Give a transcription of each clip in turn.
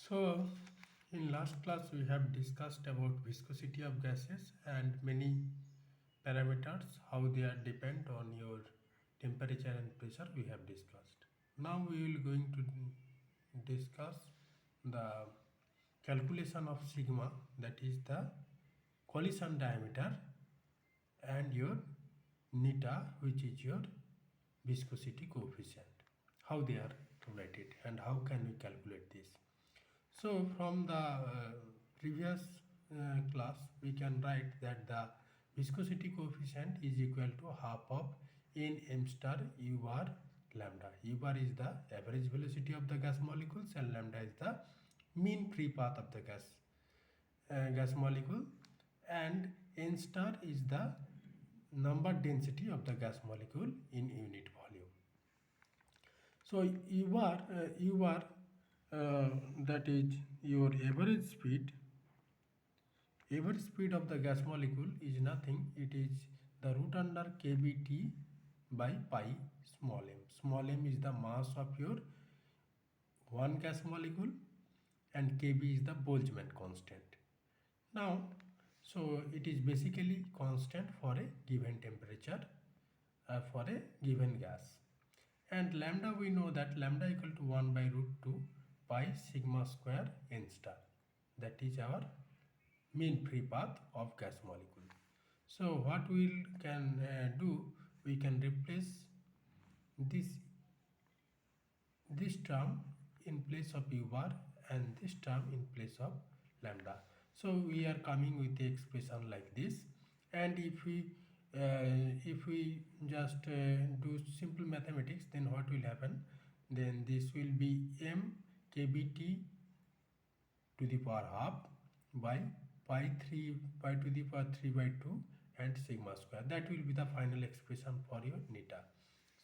So, in last class we have discussed about viscosity of gases and many parameters, how they are depend on your temperature and pressure we have discussed. Now we will going to discuss the calculation of sigma, that is the collision diameter, and your neta, which is your viscosity coefficient, how they are related and how can we calculate this. So from the previous class, we can write that the viscosity coefficient is equal to half of n m star u bar lambda. U bar is the average velocity of the gas molecules and lambda is the mean free path of the gas molecule, and n star is the number density of the gas molecule in unit volume. So U bar that is your average speed of the gas molecule is nothing. It is the root under kBt by pi small m. Small m is the mass of your one gas molecule and kb is the Boltzmann constant. Now, so it is basically constant for a given temperature for a given gas. And lambda, we know that lambda equal to 1 by root 2 pi sigma square n star. That is our mean free path of gas molecule. So what we can do, we can replace this term in place of u bar and this term in place of lambda. So we are coming with the expression like this, and if we just do simple mathematics, then what will happen? Then this will be m kbt to the power half by pi to the power 3 by 2 and sigma square. That will be the final expression for your neta.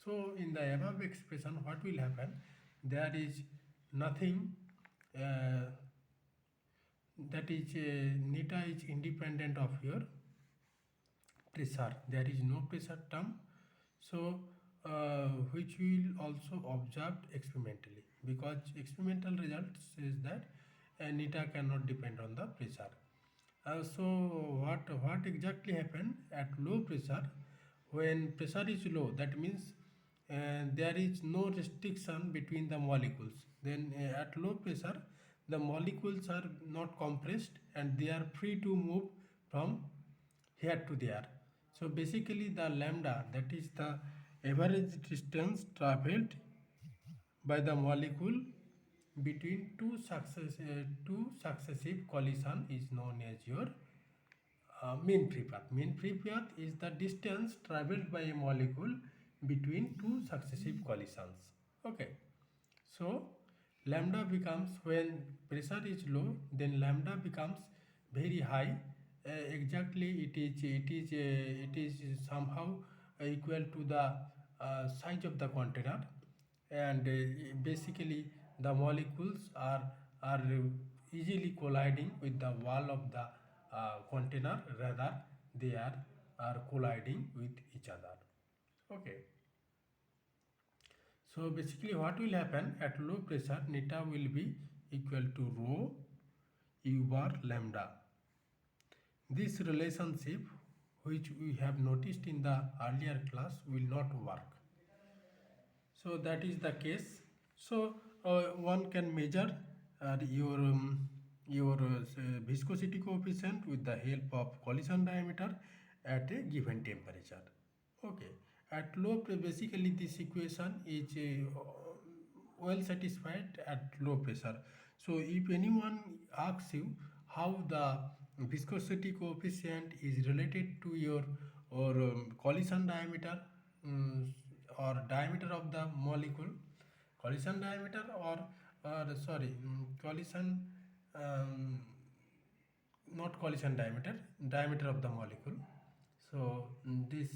So in the above expression, what will happen? There is nothing that is neta is independent of your pressure. There is no pressure term. So which we will also observe experimentally, because experimental result says that neta cannot depend on the pressure. So what exactly happen at low pressure? When pressure is low, that means there is no restriction between the molecules. Then at low pressure, the molecules are not compressed and they are free to move from here to there. So basically the lambda, that is the average distance traveled by the molecule between two successive collision, is known as your mean free path. Mean free path is the distance traveled by a molecule between two successive collisions. Okay. So lambda becomes, when pressure is low, then lambda becomes very high. Exactly, it is somehow equal to the size of the container, and basically the molecules are easily colliding with the wall of the container, rather they are colliding with each other. Okay. So basically what will happen at low pressure, neta will be equal to rho u bar lambda. This relationship, which we have noticed in the earlier class, will not work. So that is the case. So one can measure your viscosity coefficient with the help of collision diameter at a given temperature. Okay. At low basically this equation is well satisfied at low pressure. So if anyone asks you how the viscosity coefficient is related to your or collision diameter, um, or diameter of the molecule, collision diameter or sorry, collision, um, not collision diameter, diameter of the molecule. So this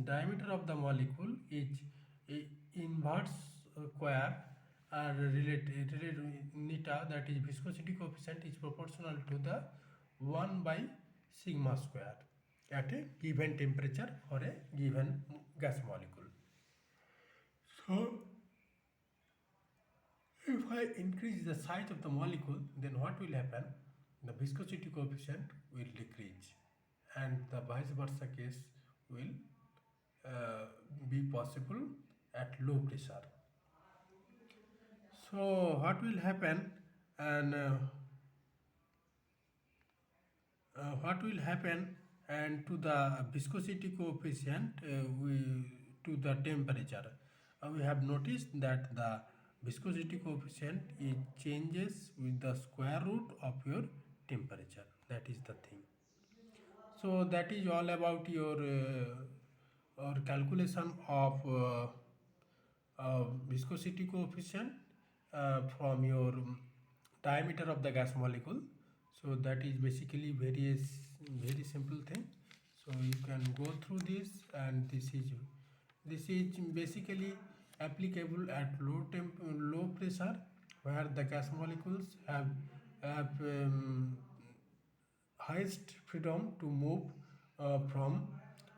diameter of the molecule is inverse square related neta, that is viscosity coefficient, is proportional to the 1 by sigma square at a given temperature for a given gas molecule. So If I increase the size of the molecule, then what will happen? The viscosity coefficient will decrease, and the vice versa case will uh, be possible at low pressure. So what will happen? And what will happen? And to the viscosity coefficient, to the temperature, we have noticed that the viscosity coefficient it changes with the square root of your temperature. That is the thing. So that is all about your or calculation of viscosity coefficient from your diameter of the gas molecule. So that is basically very simple thing. So you can go through this, and this is basically applicable at low pressure, where the gas molecules have highest freedom to move from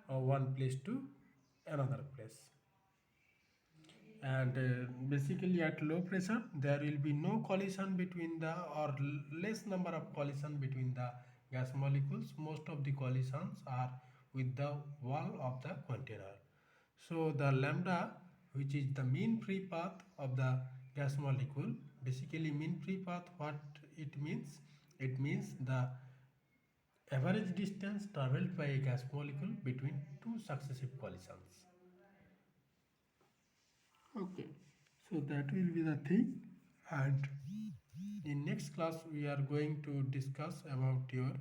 one place to another place. And basically at low pressure there will be no collision between the or less number of collision between the gas molecules. Most of the collisions are with the wall of the container. So the lambda, which is the mean free path of the gas molecule, basically mean free path, what it means? It means the average distance traveled by a gas molecule between two successive collisions. Okay, so that will be the thing. And in next class we are going to discuss about your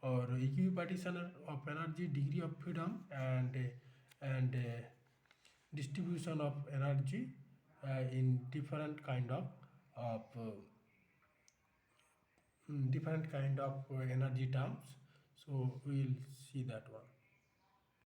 or equipartition of energy, degree of freedom, and distribution of energy in different kind of energy terms. So we will see that one.